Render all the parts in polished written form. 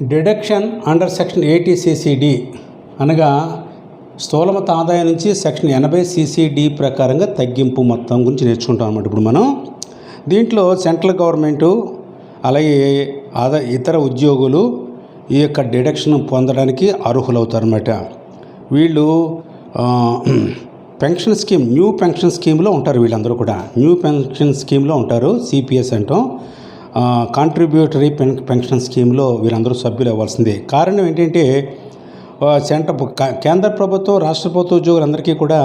Deduction under section 80 CCD అనగా స్థూలమత ఆదాయం నుంచి సెక్షన్ 80 CCD ప్రకారంగా తగ్గింపు మొత్తం గురించి నేర్చుకుంటాం అన్నమాట. ఇప్పుడు మనం దీంట్లో సెంట్రల్ గవర్నమెంటు అలాగే ఇతర ఉద్యోగులు ఈ యొక్క డిడక్షన్ పొందడానికి అర్హులవుతారన్నమాట. వీళ్ళు పెన్షన్ స్కీమ్, న్యూ పెన్షన్ స్కీమ్లో ఉంటారు. వీళ్ళందరూ కూడా న్యూ పెన్షన్ స్కీమ్లో ఉంటారు. CPS అంటాం, కాంట్రిబ్యూటరీ పెన్షన్ స్కీమ్లో వీరందరూ సభ్యులు అవ్వాల్సిందే. కారణం ఏంటంటే కేంద్ర ప్రభుత్వం, రాష్ట్ర ప్రభుత్వ ఉద్యోగులందరికీ కూడా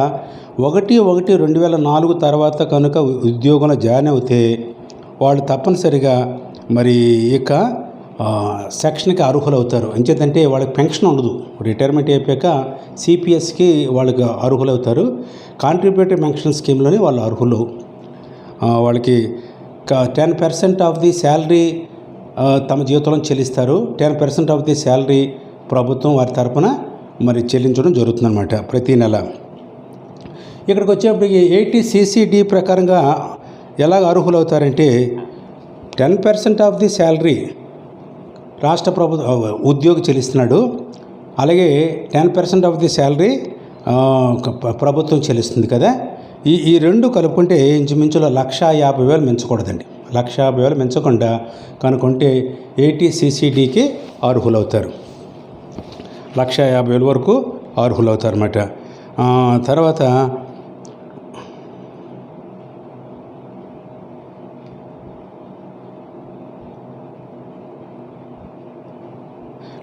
1/1/2004 తర్వాత కనుక ఉద్యోగంలో జాయిన్ అవుతే వాళ్ళు తప్పనిసరిగా మరి ఇక సెక్షన్కి అర్హులవుతారు. ఎంచేతంటే వాళ్ళకి పెన్షన్ ఉండదు. రిటైర్మెంట్ అయిపోయాక CPSకి వాళ్ళకి అర్హులవుతారు. కాంట్రిబ్యూటరీ పెన్షన్ స్కీమ్లోనే వాళ్ళు అర్హులు. వాళ్ళకి 10% ఆఫ్ ది శాలరీ తమ జీవితంలో చెల్లిస్తారు. 10% ఆఫ్ ది శాలరీ ప్రభుత్వం వారి తరపున మరి చెల్లించడం జరుగుతుందన్నమాట ప్రతీ నెల. ఇక్కడికి వచ్చేప్పటికి 80 CCD ప్రకారంగా ఎలాగ అర్హులవుతారంటే 10% ఆఫ్ ది శాలరీ రాష్ట్ర ఉద్యోగి చెల్లిస్తున్నాడు. అలాగే 10% ఆఫ్ ది శాలరీ ప్రభుత్వం చెల్లిస్తుంది కదా. ఈ రెండు కలుపుకుంటే ఇంచుమించులో 1,50,000 మించకూడదండి. 1,50,000 మించకుండా కనుక్కుంటే 80 CCDకి అర్హులవుతారు. 1,50,000 వరకు అర్హులవుతారు అన్నమాట. తర్వాత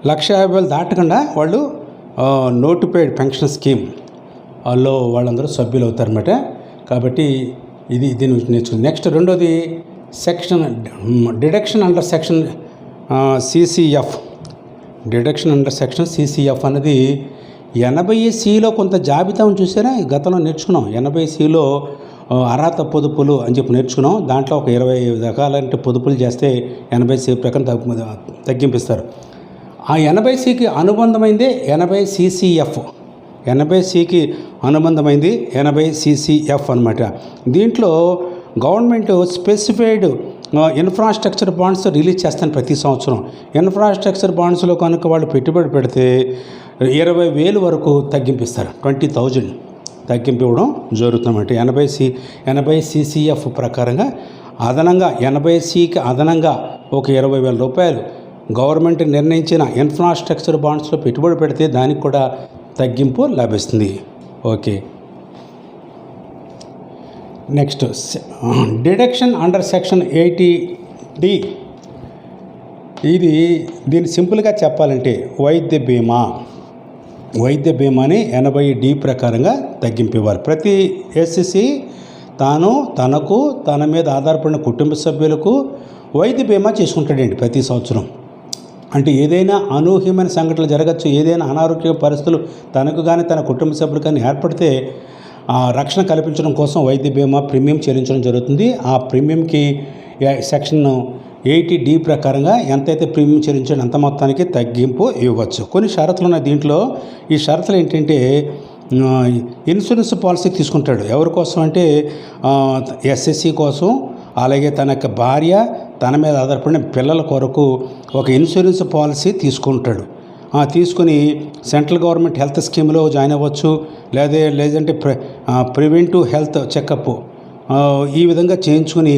$1,50,000 దాటకుండా వాళ్ళు నోటిఫైడ్ పెన్షన్ స్కీమ్లో వాళ్ళందరూ సభ్యులు అవుతారన్నమాట. కాబట్టి దీని నేర్చుకుంది. నెక్స్ట్ రెండోది section deduction under section CCF. Deduction under section CCF అనేది 80Cలో కొంత జాబితాను చూసారా, గతంలో నేర్చుకున్నాం. 80Cలో అర్హత పొదుపులు అని చెప్పి నేర్చుకున్నాం. దాంట్లో ఒక 20 రకాలంటే పొదుపులు చేస్తే 80C ప్రకారం తగ్గింపిస్తారు. ఆ 80Cకి అనుబంధమైందే 80CCF. 80Cకి అనుబంధమైంది 80CCF అనమాట. దీంట్లో government specified infrastructure bonds release చేస్తాను ప్రతి సంవత్సరం. ఇన్ఫ్రాస్ట్రక్చర్ బాండ్స్లో కనుక వాళ్ళు పెట్టుబడి పెడితే 20,000 వరకు తగ్గింపిస్తారు. 20,000 తగ్గింపు ఇవ్వడం జరుగుతుందన్నమాట. 80CCF ప్రకారంగా అదనంగా 80Cకి అదనంగా ఒక 20,000 రూపాయలు గవర్నమెంట్ నిర్ణయించిన ఇన్ఫ్రాస్ట్రక్చర్ బాండ్స్లో పెట్టుబడి పెడితే దానికి కూడా తగ్గింపు లభిస్తుంది. Okay. Next deduction under section 80D. దీన్ని సింపుల్గా చెప్పాలంటే వైద్య బీమాని 80D ప్రకారంగా తగ్గింపు ఇవ్వాలి. ప్రతి SC తనకు తన మీద ఆధారపడిన కుటుంబ సభ్యులకు వైద్య బీమా చేసుకుంటాడండి ప్రతి సంవత్సరం. అంటే ఏదైనా అనూహ్యమైన సంఘటనలు జరగచ్చు, ఏదైనా అనారోగ్య పరిస్థితులు తనకు కానీ తన కుటుంబ సభ్యులు కానీ ఏర్పడితే రక్షణ కల్పించడం కోసం వైద్య బీమా ప్రీమియం చెల్లించడం జరుగుతుంది. ఆ ప్రీమియంకి సెక్షన్ 80D ప్రకారంగా ఎంతైతే ప్రీమియం చెల్లించాడో అంత మొత్తానికి తగ్గింపు ఇవ్వచ్చు. కొన్ని షరతులు ఉన్నాయి దీంట్లో. ఈ షరతులు ఏంటంటే ఇన్సూరెన్స్ పాలసీ తీసుకుంటాడు. ఎవరి కోసం అంటే SSC కోసం, అలాగే తన యొక్క భార్య, తన మీద ఆధారపడిన పిల్లల కొరకు ఒక ఇన్సూరెన్స్ పాలసీ తీసుకుంటాడు. తీసుకుని సెంట్రల్ గవర్నమెంట్ హెల్త్ స్కీమ్లో జాయిన్ అవ్వచ్చు, లేదంటే ప్రివెంటివ్ హెల్త్ చెకప్ ఈ విధంగా చేయించుకుని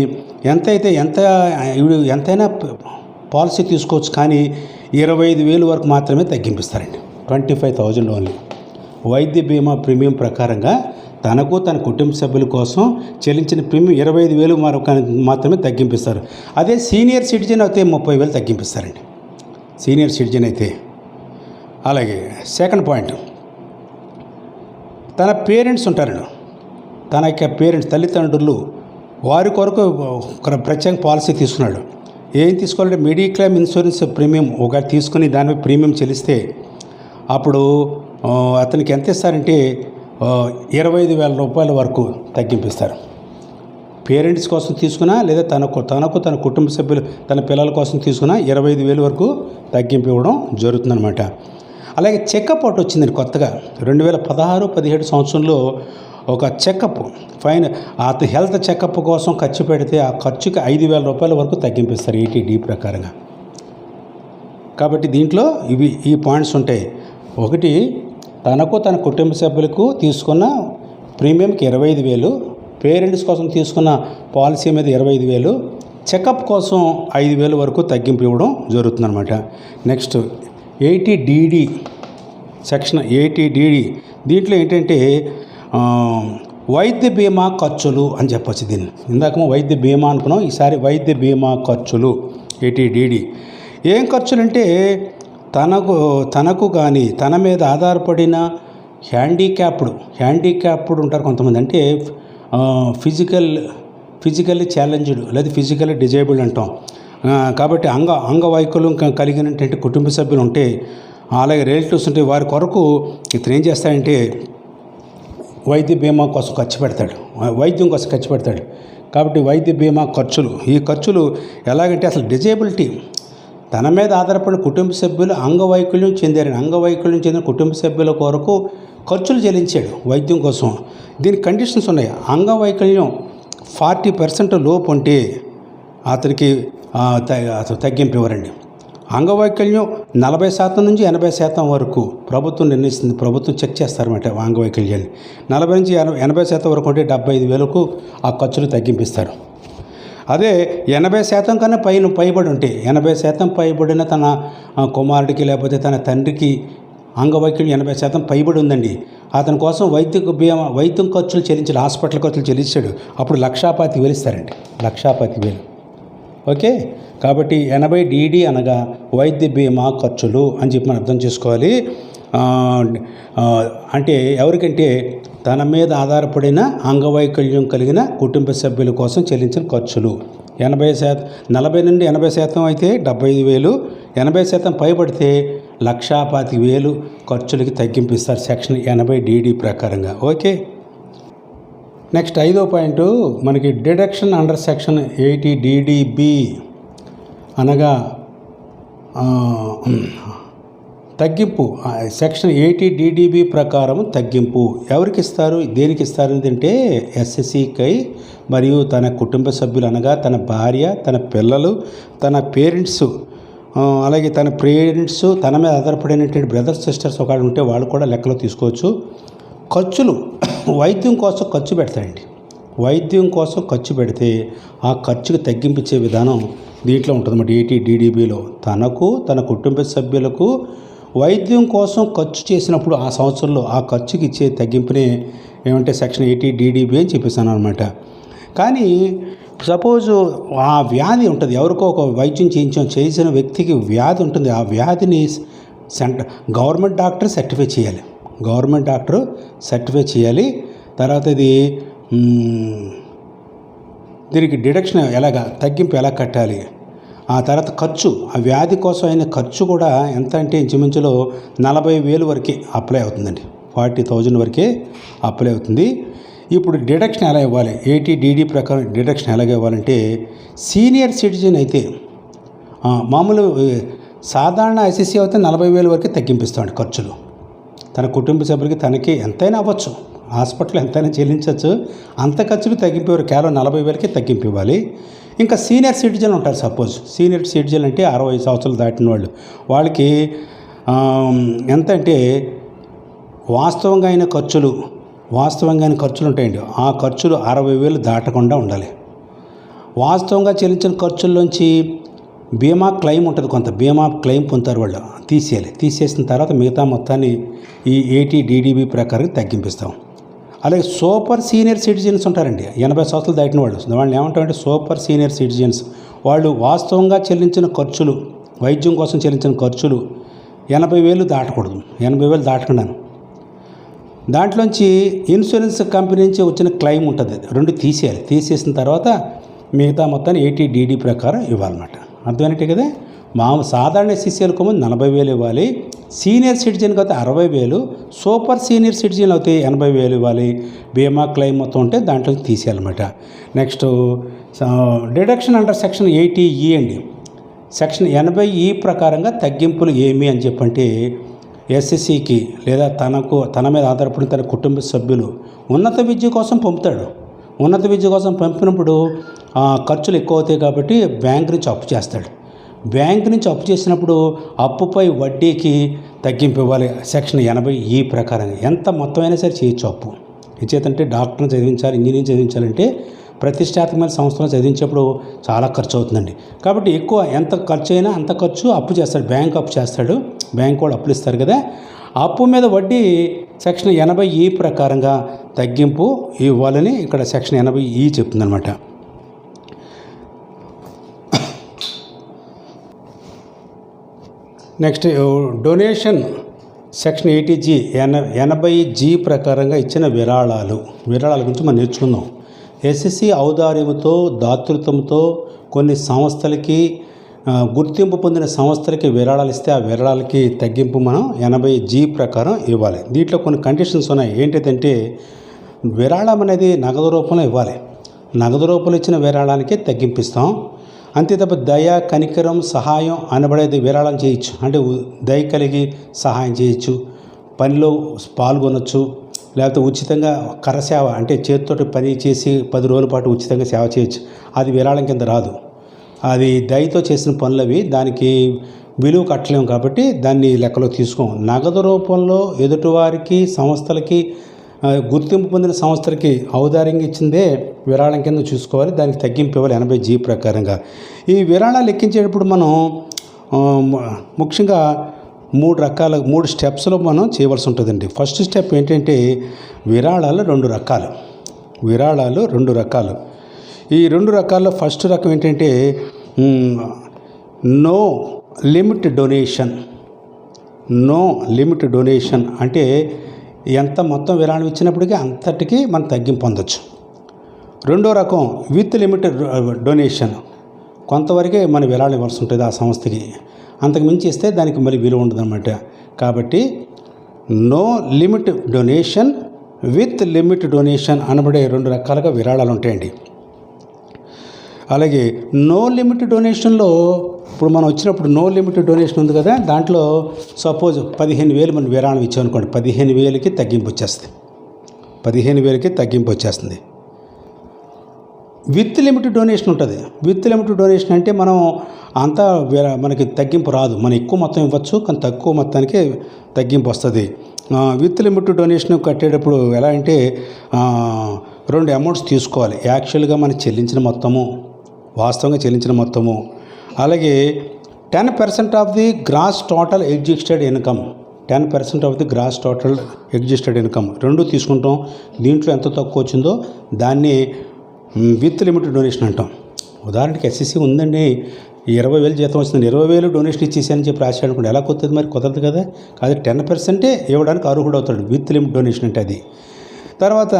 ఎంతైనా పాలసీ తీసుకోవచ్చు. కానీ 25,000 వరకు మాత్రమే తగ్గింపిస్తారండి. 25,000 ఓన్లీ. వైద్య బీమా ప్రీమియం ప్రకారంగా తనకు తన కుటుంబ సభ్యుల కోసం చెల్లించిన ప్రీమియం 25,000 వరకు మాత్రమే తగ్గింపిస్తారు. అదే సీనియర్ సిటిజన్ అయితే 30,000 తగ్గింపిస్తారండి. సీనియర్ సిటిజన్ అయితే. అలాగే సెకండ్ పాయింట్, తన పేరెంట్స్ ఉంటారండి. తన యొక్క పేరెంట్స్, తల్లిదండ్రులు, వారి కొరకు ఒక ప్రత్యేక పాలసీ తీసుకున్నాడు. ఏం తీసుకోవాలంటే మెడిక్లెయిమ్ ఇన్సూరెన్స్ ప్రీమియం ఒకటి తీసుకుని దాని ప్రీమియం చెల్లిస్తే అప్పుడు అతనికి ఎంత ఇస్తారంటే 25,000 రూపాయల వరకు తగ్గింపిస్తారు. పేరెంట్స్ కోసం తీసుకున్నా లేదా తనకు తన కుటుంబ సభ్యులు, తన పిల్లల కోసం తీసుకున్నా 25,000 వరకు తగ్గింపు ఇవ్వడం జరుగుతుందన్నమాట. అలాగే చెకప్ ఒకటి వచ్చిందండి కొత్తగా 2016-17 సంవత్సరంలో. ఒక చెకప్ ఫైన్ హెల్త్ చెకప్ కోసం ఖర్చు పెడితే ఆ ఖర్చుకి 5,000 రూపాయల వరకు తగ్గింపిస్తారు 80D ప్రకారంగా. కాబట్టి దీంట్లో ఈ పాయింట్స్ ఉంటాయి. ఒకటి, తనకు తన కుటుంబ సభ్యులకు తీసుకున్న ప్రీమియంకి 25,000, పేరెంట్స్ కోసం తీసుకున్న పాలసీ మీద 25,000, చెకప్ కోసం 5,000 వరకు తగ్గింపు ఇవ్వడం జరుగుతుందన్నమాట. Next 80DD, section 80DD. దీంట్లో ఏంటంటే వైద్య బీమా ఖర్చులు అని చెప్పచ్చు. దీన్ని ఇందాక వైద్య బీమా అనుకున్నాం, ఈసారి వైద్య బీమా ఖర్చులు 80DD. ఏం ఖర్చులు అంటే తనకు కానీ తన మీద ఆధారపడిన హ్యాండిక్యాప్డ్ ఉంటారు కొంతమంది, అంటే ఫిజికల్లీ ఛాలెంజ్డ్ లేదా ఫిజికల్లీ డిజేబుల్డ్ అంటాం. కాబట్టి అంగవైకల్యం కలిగినటువంటి కుటుంబ సభ్యులు ఉంటే, అలాగే రిలేటివ్స్ ఉంటే, వారి కొరకు ఇతను ఏం చేస్తాడంటే వైద్య బీమా కోసం ఖర్చు పెడతాడు, వైద్యం కోసం ఖర్చు పెడతాడు. కాబట్టి వైద్య బీమా ఖర్చులు, ఈ ఖర్చులు ఎలాగంటే అసలు డిజేబిలిటీ, తన మీద ఆధారపడిన కుటుంబ సభ్యులు అంగవైకల్యం చెందిన కుటుంబ సభ్యుల కొరకు ఖర్చులు చెల్లించాడు వైద్యం కోసం. దీనికి కండిషన్స్ ఉన్నాయి. అంగవైకల్యం 40% లోపు ఉంటే అతనికి తగ్గింపు ఇవ్వరండి. అంగవైకల్యం 40% నుంచి 80% వరకు ప్రభుత్వం నిర్ణయిస్తుంది. ప్రభుత్వం చెక్ చేస్తారన్నమాట అంగవైకల్యాన్ని. 40 నుంచి 80% వరకు ఉంటే 75,000కు ఆ ఖర్చులు తగ్గింపిస్తారు. అదే 80% కన్నా పైబడి ఉంటే, 80% పైబడిన తన కుమారుడికి లేకపోతే తన తండ్రికి అంగవైకల్యం 80% పైబడి ఉందండి, అతని కోసం వైద్యం ఖర్చులు చెల్లించాడు, హాస్పిటల్ ఖర్చులు చెల్లించాడు, అప్పుడు 1,25,000 ఇస్తారండి. 1,25,000. ఓకే. కాబట్టి 80DD అనగా వైద్య బీమా ఖర్చులు అని చెప్పి మనం అర్థం చేసుకోవాలి. అంటే ఎవరికంటే తన మీద ఆధారపడిన అంగవైకల్యం కలిగిన కుటుంబ సభ్యుల కోసం చెల్లించిన ఖర్చులు. 40 నుండి 80% అయితే 75,000, 80% పైబడితే 1,25,000 ఖర్చులకి తగ్గింపిస్తారు సెక్షన్ 80DD ప్రకారంగా. ఓకే. నెక్స్ట్ 5వ పాయింట్ మనకి డిడక్షన్ అండర్ సెక్షన్ 80DDB అనగా తగ్గింపు. సెక్షన్ 80DDB ప్రకారం తగ్గింపు ఎవరికి ఇస్తారు, దేనికి ఇస్తారు అంటే ఎస్ఎస్సికై మరియు తన కుటుంబ సభ్యులు అనగా తన భార్య, తన పిల్లలు, తన పేరెంట్స్, అలాగే తన పేరెంట్స్, తన మీద ఆధారపడినటువంటి బ్రదర్స్ సిస్టర్స్ ఒకళ్ళు ఉంటే వాళ్ళు కూడా లెక్కలో తీసుకోవచ్చు. ఖర్చులు వైద్యం కోసం ఖర్చు పెడతాయండి. వైద్యం కోసం ఖర్చు పెడితే ఆ ఖర్చుకు తగ్గింపించే విధానం దీంట్లో ఉంటుందన్నమాట 80DDBలో. తనకు తన కుటుంబ సభ్యులకు వైద్యం కోసం ఖర్చు చేసినప్పుడు ఆ సంవత్సరంలో ఆ ఖర్చుకి ఇచ్చే తగ్గింపునే ఏమంటే సెక్షన్ 80DDB అని చెప్పేసాను అనమాట. కానీ సపోజు ఆ వ్యాధి ఉంటుంది, ఎవరికో ఒక వైద్యం చేసిన వ్యక్తికి వ్యాధి ఉంటుంది, ఆ వ్యాధిని గవర్నమెంట్ డాక్టర్ సర్టిఫై చేయాలి. తర్వాత ఇది దీనికి డిడక్షన్ తగ్గింపు ఎలా కట్టాలి, ఆ తర్వాత ఖర్చు, ఆ వ్యాధి కోసం అయిన ఖర్చు కూడా ఎంత అంటే ఇంచుమించులో 40,000 వరకే అప్లై అవుతుందండి. 40,000 వరకే అప్లై అవుతుంది. ఇప్పుడు డిడక్షన్ ఎలా ఇవ్వాలి, 80DD ప్రకారం డిడక్షన్ ఎలాగ ఇవ్వాలంటే, సీనియర్ సిటిజన్ అయితే మామూలు సాధారణ ఐసీసీ అయితే 40,000 వరకే తగ్గింపిస్తామండి ఖర్చులు. తన కుటుంబ సభ్యులకి తనకి ఎంతైనా అవ్వచ్చు, హాస్పిటల్ ఎంతైనా చెల్లించవచ్చు, అంత ఖర్చులు తగ్గింపేవారు కేవలం 40,000కే తగ్గింపు ఇవ్వాలి. ఇంకా సీనియర్ సిటిజన్ ఉంటారు. సపోజ్ సీనియర్ సిటిజన్ అంటే 60 సంవత్సరాలు దాటిన వాళ్ళకి ఎంత అంటే వాస్తవంగా అయిన ఖర్చులు ఉంటాయండి. ఆ ఖర్చులు 60,000 దాటకుండా ఉండాలి. వాస్తవంగా చెల్లించిన ఖర్చుల్లోంచి బీమా క్లెయిమ్ ఉంటుంది, కొంత బీమా క్లెయిమ్ పొందుతారు వాళ్ళు, తీసేసిన తర్వాత మిగతా మొత్తాన్ని ఈ 80DDB ప్రకారం తగ్గింపిస్తాం. అలాగే సూపర్ సీనియర్ సిటిజన్స్ ఉంటారండి, 80 సంవత్సరాలు దాటిన వాళ్ళని ఏమంటారంటే సూపర్ సీనియర్ సిటిజన్స్. వాళ్ళు వాస్తవంగా చెల్లించిన ఖర్చులు, వైద్యం కోసం చెల్లించిన ఖర్చులు 80,000 దాటకూడదు, 80,000 దాటకుండాను. దాంట్లోంచి ఇన్సూరెన్స్ కంపెనీ నుంచి వచ్చిన క్లెయిమ్ ఉంటుంది, 2 తీసేయాలి. తీసేసిన తర్వాత మిగతా మొత్తాన్ని 80DD ప్రకారం ఇవ్వాలన్నమాట. అర్థమైనట్టే కదా. సాధారణ ఎస్సీసీలకు 40,000 ఇవ్వాలి, సీనియర్ సిటిజన్కి అయితే 60,000, సూపర్ సీనియర్ సిటిజన్ అయితే 80,000 ఇవ్వాలి. బీమా క్లెయిమ్ మొత్తం ఉంటే దాంట్లో తీసేయాలన్నమాట. Next deduction under section 80E అండి. సెక్షన్ 80E ప్రకారంగా తగ్గింపులు ఏమి అని చెప్పంటే, ఎస్ఎస్సికి లేదా తన మీద ఆధారపడిన తన కుటుంబ సభ్యులు ఉన్నత విద్య కోసం పంపుతాడు. ఉన్నత విద్య కోసం పంపినప్పుడు ఖర్చులు ఎక్కువ అవుతాయి కాబట్టి బ్యాంక్ నుంచి అప్పు చేస్తాడు. బ్యాంకు నుంచి అప్పు చేసినప్పుడు అప్పుపై వడ్డీకి తగ్గింపు ఇవ్వాలి. సెక్షన్ 80E ప్రకారంగా ఎంత మొత్తమైనా సరే చేయొచ్చు అప్పు. ఇచ్చేతంటే డాక్టర్ని చదివించాలి, ఇంజనీరింగ్ చదివించాలంటే ప్రతిష్టాత్మకమైన సంస్థలో చదివించేప్పుడు చాలా ఖర్చు అవుతుందండి. కాబట్టి ఎక్కువ ఎంత ఖర్చు అయినా అంత ఖర్చు అప్పు చేస్తాడు, బ్యాంక్ అప్పు చేస్తాడు, బ్యాంక్ కూడా అప్పులు ఇస్తారు కదా. అప్పు మీద వడ్డీ సెక్షన్ 80E ప్రకారంగా తగ్గింపు ఇవ్వాలని ఇక్కడ సెక్షన్ 80E చెప్తుందన్నమాట. Next donation section 80G 80G ప్రకారంగా ఇచ్చిన విరాళాల గురించి మనం నేర్చుకుందాం. ఎస్ఎస్సి ఔదార్యంతో దాతృత్వంతో కొన్ని సంస్థలకి గుర్తింపు పొందిన సంస్థలకి విరాళాలు ఇస్తే ఆ విరాళాలకి తగ్గింపు మనం 80G ప్రకారం ఇవ్వాలి. దీంట్లో కొన్ని కండిషన్స్ ఉన్నాయి. ఏంటంటే విరాళం అనేది నగదు రూపంలో ఇవ్వాలి. నగదు రూపంలో ఇచ్చిన విరాళానికే తగ్గింపిస్తాం. అంతే తప్ప దయ, కనికరం, సహాయం అనబడేది విరాళం చేయొచ్చు. అంటే దయ కలిగి సహాయం చేయొచ్చు, పనిలో పాల్గొనొచ్చు, లేకపోతే ఉచితంగా కరసేవ అంటే చేతితోటి పని చేసి 10 రోజుల పాటు ఉచితంగా సేవ చేయొచ్చు. అది విరాళం కింద రాదు. అది దయతో చేసిన పనులవి, దానికి విలువ కట్టలేము కాబట్టి దాన్ని లెక్కలో తీసుకోం. నగదు రూపంలో ఎదుటివారికి, సంస్థలకి, గుర్తింపు పొందిన సంస్థలకి ఔదార్యంగా ఇచ్చిందే విరాళం కింద చూసుకోవాలి. దానికి తగ్గింపు ఇవ్వాలి 80G ప్రకారంగా. ఈ విరాళాలు లెక్కించేటప్పుడు మనం ముఖ్యంగా 3 స్టెప్స్లో మనం చేయవలసి ఉంటుందండి. ఫస్ట్ స్టెప్ ఏంటంటే విరాళాలు 2 రకాలు. ఈ 2 రకాల్లో ఫస్ట్ రకం ఏంటంటే నో లిమిట్ డొనేషన్ అంటే ఎంత మొత్తం విరాళం ఇచ్చినప్పటికీ అంతటికి మనం తగ్గింపు పొందొచ్చు. రెండో రకం విత్ లిమిట్ డొనేషన్, కొంతవరకే మన విరాళం ఇవ్వాల్సి ఉంటుంది ఆ సంస్థకి, అంతకు మించి ఇస్తే దానికి మళ్ళీ విలువ ఉండదు అన్నమాట. కాబట్టి no limit donation, with limit donation అనబడే 2 రకాలుగా విరాళాలు ఉంటాయండి. అలాగే నో లిమిట్ డొనేషన్లో ఇప్పుడు మనం వచ్చినప్పుడు నో లిమిట్ డొనేషన్ ఉంది కదా, దాంట్లో సపోజ్ 15,000 మనం విరాళం ఇచ్చామనుకోండి, 15,000కి తగ్గింపు వచ్చేస్తుంది. విత్ లిమిట్ డొనేషన్ ఉంటుంది. విత్ లిమిట్ డొనేషన్ అంటే మనం అంతా మనకి తగ్గింపు రాదు, మనం ఎక్కువ మొత్తం ఇవ్వచ్చు కానీ తక్కువ మొత్తానికి తగ్గింపు వస్తుంది. విత్ లిమిట్ డొనేషన్ కట్టేటప్పుడు ఎలా అంటే 2 అమౌంట్స్ తీసుకోవాలి. యాక్చువల్గా మనం వాస్తవంగా చెల్లించిన మొత్తము, అలాగే 10% of the gross total existed income, 10% of the gross total existed income 2 తీసుకుంటాం. దీంట్లో ఎంత తక్కువ వచ్చిందో దాన్ని విత్ లిమిట్ డొనేషన్ అంటాం. ఉదాహరణకి ఎస్ఎస్సి ఉందండి, 20,000 జీతం వస్తుంది, 20,000 డొనేషన్ ఇచ్చేసానని చెప్పి రాశాడు అనుకోండి, ఎలా కుదురుతుంది? మరి కుదరదు కదా. అది 10% ఇవ్వడానికి అర్హుడు అవుతాడు విత్ లిమిట్ డొనేషన్ అంటే అది. తర్వాత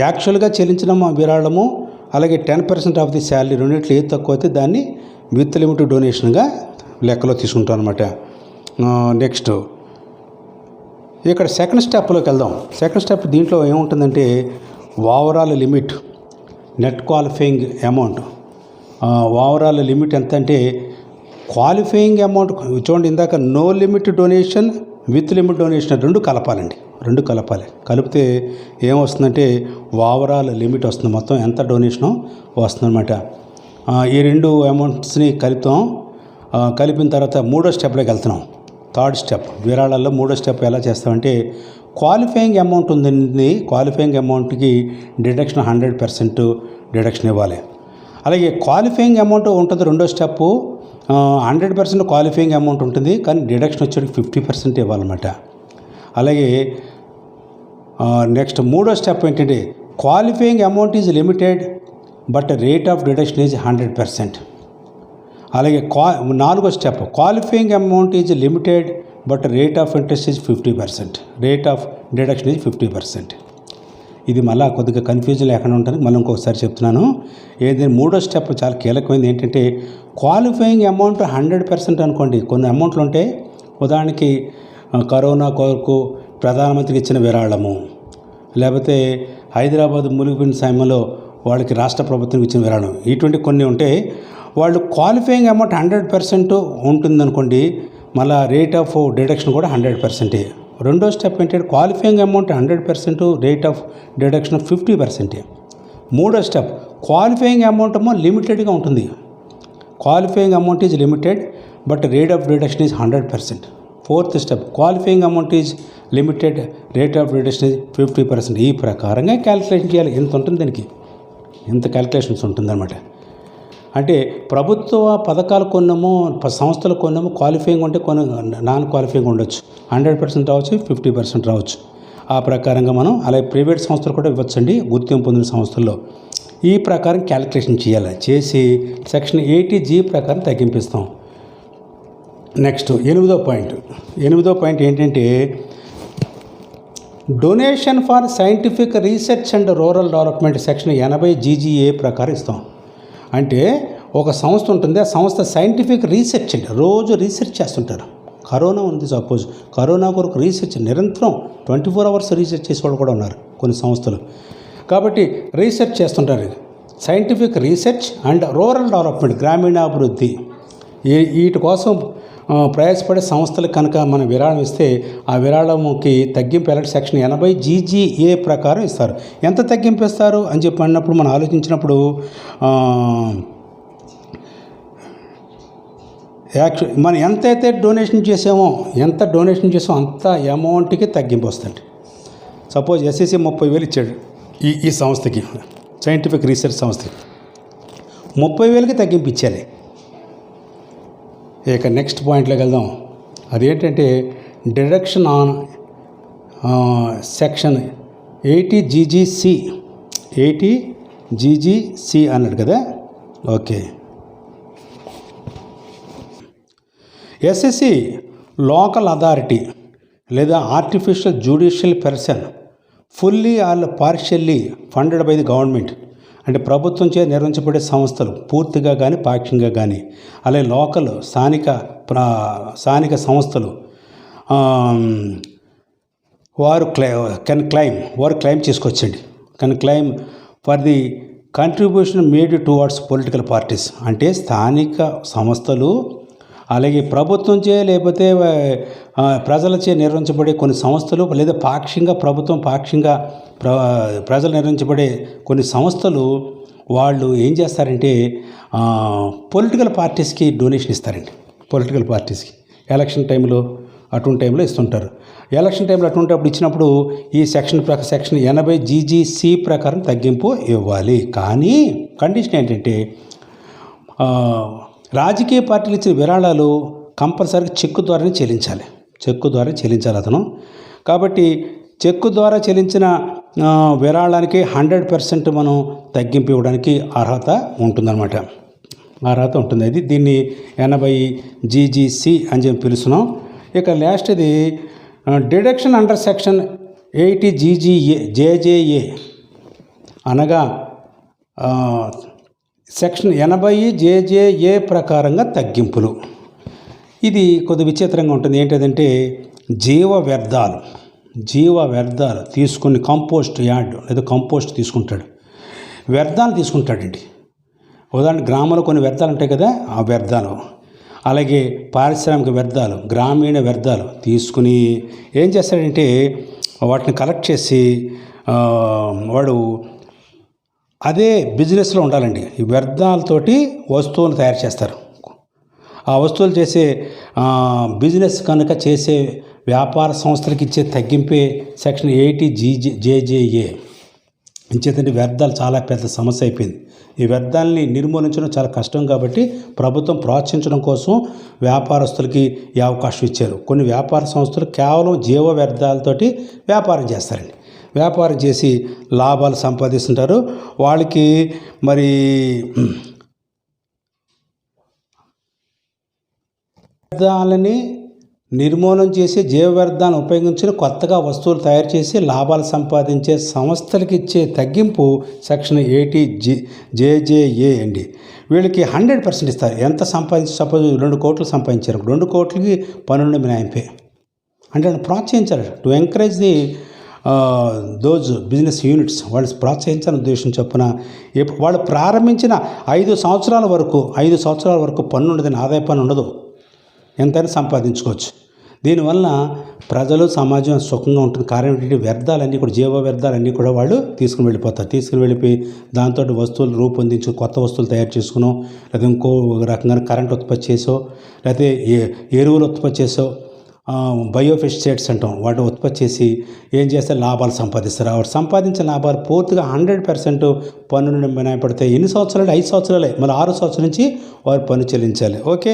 యాక్చువల్గా చెల్లించిన విరాళము అలాగే 10% ఆఫ్ ది శాలరీ రెండింటిలో ఏది తక్కువ అయితే దాన్ని విత్ లిమిట్ డొనేషన్గా లెక్కలో తీసుకుంటాం అనమాట. నెక్స్ట్ ఇక్కడ సెకండ్ స్టెప్లోకి వెళ్దాం. సెకండ్ స్టెప్ దీంట్లో ఏముంటుందంటే overall limit, net qualifying amount. Overall limit ఎంత అంటే క్వాలిఫైయింగ్ అమౌంట్ చూడండి, ఇందాక no limit donation with limit donation 2 కలపాలండి. 2 కలిపితే ఏమొస్తుందంటే ఓవరాల్ లిమిట్ వస్తుంది, మొత్తం ఎంత డొనేషనో వస్తుందన్నమాట. ఈ 2 అమౌంట్స్ని కలిపిన తర్వాత 3వ స్టెప్లోకి వెళ్తున్నాం. థర్డ్ స్టెప్ విరాళాల్లో 3వ స్టెప్ ఎలా చేస్తామంటే క్వాలిఫైయింగ్ అమౌంట్ ఉందండి, క్వాలిఫైయింగ్ అమౌంట్కి డిడక్షన్ 100% డిడక్షన్ ఇవ్వాలి. అలాగే క్వాలిఫైయింగ్ అమౌంట్ ఉంటుంది 2వ స్టెప్, 100% క్వాలిఫైయింగ్ అమౌంట్ ఉంటుంది కానీ డిడక్షన్ వచ్చేటికి 50% ఇవ్వాలన్నమాట. అలాగే నెక్స్ట్ 3వ స్టెప్ ఏంటంటే qualifying amount is limited but rate of deduction is 100%. అలాగే 4వ step qualifying amount is limited but rate of interest is 50%, rate of deduction is 50%. ఇది మళ్ళీ కొద్దిగా కన్ఫ్యూజన్ లేకుండా ఉంటుంది, మళ్ళీ ఇంకొకసారి చెప్తున్నాను. ఏదైనా 3వ స్టెప్ చాలా కీలకమైనది. ఏంటంటే క్వాలిఫైయింగ్ అమౌంట్ 100% అనుకోండి. కొన్ని అమౌంట్లు ఉంటాయి, ఉదాహరణకి కరోనా కొరకు ప్రధానమంత్రికి ఇచ్చిన విరాళము, లేకపోతే హైదరాబాద్ మునిగిపోయిన సమయంలో వాళ్ళకి రాష్ట్ర ప్రభుత్వం ఇచ్చిన విరాళం, ఇటువంటి కొన్ని ఉంటాయి. వాళ్ళు క్వాలిఫైయింగ్ అమౌంట్ 100% ఉంటుందనుకోండి, మళ్ళీ రేట్ ఆఫ్ డిడక్షన్ కూడా 100%. 2వ స్టెప్ ఏంటంటే qualifying amount 100%, rate of deduction 50%. 3వ స్టెప్ క్వాలిఫైయింగ్ అమౌంట్ ఏమో లిమిటెడ్గా ఉంటుంది, qualifying amount is limited but rate of reduction is 100%. Fourth step, qualifying amount is limited, rate of reduction is 50%. ఈ ప్రకారంగా calculation చేయాలి. ఎంత ఉంటుంది దీనికి, ఎంత క్యాలిక్యులేషన్స్ ఉంటుందన్నమాట. అంటే ప్రభుత్వ పథకాలు కొన్నాము, సంస్థలు కొన్నాము, క్వాలిఫైయింగ్ ఉంటే కొన్ని నాన్ క్వాలిఫైయింగ్ ఉండొచ్చు, 100% రావచ్చు, 50% రావచ్చు. ఆ ప్రకారంగా మనం అలాగే ప్రైవేట్ సంస్థలు కూడా ఇవ్వచ్చండి, గుర్తింపు పొందిన సంస్థల్లో. ఈ ప్రకారం క్యాలిక్యులేషన్ చేయాలి. చేసి సెక్షన్ 80G ప్రకారం తగ్గింపిస్తాం. నెక్స్ట్ 8వ పాయింట్ ఏంటంటే donation for scientific research and rural development section 80GGA ప్రకారం ఇస్తాం. అంటే ఒక సంస్థ ఉంటుంది, ఆ సంస్థ సైంటిఫిక్ రీసెర్చ్ అండి, రోజు రీసెర్చ్ చేస్తుంటారు. కరోనా ఉంది, సపోజ్ కరోనా కొరకు రీసెర్చ్ నిరంతరం 24 hours రీసెర్చ్ చేసేవాళ్ళు కూడా ఉన్నారు కొన్ని సంస్థలు. కాబట్టి రీసెర్చ్ చేస్తుంటారు. Scientific research and rural development, గ్రామీణాభివృద్ధి, వీటి కోసం ప్రయాసపడే సంస్థలకు కనుక మనం విరాళం ఇస్తే ఆ విరాళముకి తగ్గింపు ఎలాంటి సెక్షన్ 80GGA ప్రకారం ఇస్తారు. ఎంత తగ్గింపు ఇస్తారు అని చెప్పి అన్నప్పుడు మనం ఆలోచించినప్పుడు మనం ఎంతైతే డొనేషన్ చేసామో అంత అమౌంట్కి తగ్గింపు వస్తుంది. సపోజ్ SSC 30,000 ఇచ్చాడు ఈ సంస్థకి, సైంటిఫిక్ రీసెర్చ్ సంస్థకి 30,000కి తగ్గింపు ఇచ్చేయాలి. ఇక నెక్స్ట్ పాయింట్లోకి వెళ్దాం. అదేంటంటే డిడక్షన్ ఆన్ సెక్షన్ 80GGC అన్నాడు కదా. ఓకే, SSC లోకల్ అథారిటీ లేదా artificial judicial person fully or partially funded by the government, అంటే ప్రభుత్వం చే నిర్వహించబడే సంస్థలు పూర్తిగా కానీ పాక్షికంగా కానీ, అలాగే లోకల్ స్థానిక సంస్థలు వారు క్లెయిమ్ చేసుకోవచ్చండి. Claim for the contribution made towards political parties, అంటే స్థానిక సంస్థలు అలాగే ప్రభుత్వంచే లేకపోతే ప్రజలచే నిర్వహించబడే కొన్ని సంస్థలు లేదా పాక్షికంగా ప్రజలు నిర్వహించబడే కొన్ని సంస్థలు వాళ్ళు ఏం చేస్తారంటే పొలిటికల్ పార్టీస్కి డొనేషన్ ఇస్తారండి. పొలిటికల్ పార్టీస్కి ఎలక్షన్ టైంలో అటువంటి టైంలో ఇస్తుంటారు. ఎలక్షన్ టైంలో అప్పుడు ఇచ్చినప్పుడు ఈ సెక్షన్ 80GGC ప్రకారం తగ్గింపు ఇవ్వాలి. కానీ కండిషన్ ఏంటంటే రాజకీయ పార్టీలు ఇచ్చిన విరాళాలు కంపల్సరీగా చెక్కు ద్వారా చెల్లించాలి అతను. కాబట్టి చెక్కు ద్వారా చెల్లించిన విరాళానికి 100% మనం తగ్గింపు ఇవ్వడానికి అర్హత ఉంటుందన్నమాట. అది దీన్ని 80GGC అని చెప్పి పిలుస్తున్నాం. ఇక లాస్ట్ ఇది డిడక్షన్ అండర్ సెక్షన్ 80JJA అనగా సెక్షన్ 80JJA ప్రకారంగా తగ్గింపులు. ఇది కొద్ది విచిత్రంగా ఉంటుంది. ఏంటంటే జీవ వ్యర్థాలు తీసుకుని కంపోస్ట్ యార్డ్ లేదా కంపోస్ట్ వ్యర్థాలు తీసుకుంటాడండి. ఉదాహరణ గ్రామంలో కొన్ని వ్యర్థాలు ఉంటాయి కదా, ఆ వ్యర్థాలు, అలాగే పారిశ్రామిక వ్యర్థాలు, గ్రామీణ వ్యర్థాలు తీసుకుని ఏం చేస్తాడంటే వాటిని కలెక్ట్ చేసి వాడు అదే బిజినెస్లో ఉండాలండి. ఈ వ్యర్థాలతోటి వస్తువులు తయారు చేస్తారు. ఆ వస్తువులు చేసే బిజినెస్ కనుక చేసే వ్యాపార సంస్థలకు ఇచ్చే తగ్గింపే సెక్షన్ 80JJA. ఇంచేతంటే వ్యర్థాలు చాలా పెద్ద సమస్య అయిపోయింది. ఈ వ్యర్థాలని నిర్మూలించడం చాలా కష్టం కాబట్టి ప్రభుత్వం ప్రోత్సహించడం కోసం వ్యాపారస్తులకి ఈ అవకాశం ఇచ్చారు. కొన్ని వ్యాపార సంస్థలు కేవలం జీవ వ్యర్థాలతోటి వ్యాపారం చేస్తారండి. వ్యాపారం చేసి లాభాలు సంపాదిస్తుంటారు. వాళ్ళకి మరి వ్యర్థాలని నిర్మూలన చేసి జీవ వ్యర్థాలను ఉపయోగించి కొత్తగా వస్తువులు తయారు చేసి లాభాలు సంపాదించే సంస్థలకి ఇచ్చే తగ్గింపు సెక్షన్ 80JJA అండి. వీళ్ళకి 100% ఇస్తారు. ఎంత సపోజ్ 2 కోట్లు సంపాదించారు, 2 కోట్లకి 12 మినహాయింపే. అంటే ప్రోత్సహించారు. To encourage the those business units, వాళ్ళు ప్రోత్సహించాలని ఉద్దేశం చొప్పున వాళ్ళు ప్రారంభించిన 5 సంవత్సరాల వరకు పన్ను ఉండదని, ఆదాయ పన్ను ఉండదు, ఎంతైనా సంపాదించుకోవచ్చు. దీనివల్ల ప్రజలు సమాజం సుఖంగా ఉంటుంది. కారణం ఏంటంటే వ్యర్థాలన్నీ కూడా, జీవ వ్యర్థాలన్నీ కూడా వాళ్ళు తీసుకుని వెళ్ళిపోతారు. తీసుకుని వెళ్ళిపోయి దాంతో వస్తువులు రూపొందించు, కొత్త వస్తువులు తయారు చేసుకునో, లేదా ఇంకో రకంగా కరెంట్ ఉత్పత్తి చేసో, లేకపోతే ఎరువులు ఉత్పత్తి చేసో, బయోపెస్టిసైడ్స్ అంటాం, వాటిని ఉత్పత్తి చేసి ఏం చేస్తారు, లాభాలు సంపాదిస్తారు. వాడు సంపాదించిన లాభాలు పూర్తిగా 100% పన్ను నుండి మినహాయింపడితే ఎన్ని సంవత్సరాలు? 5 సంవత్సరాలే. మళ్ళీ 6 సంవత్సరాల నుంచి వారు పన్ను చెల్లించాలి. ఓకే.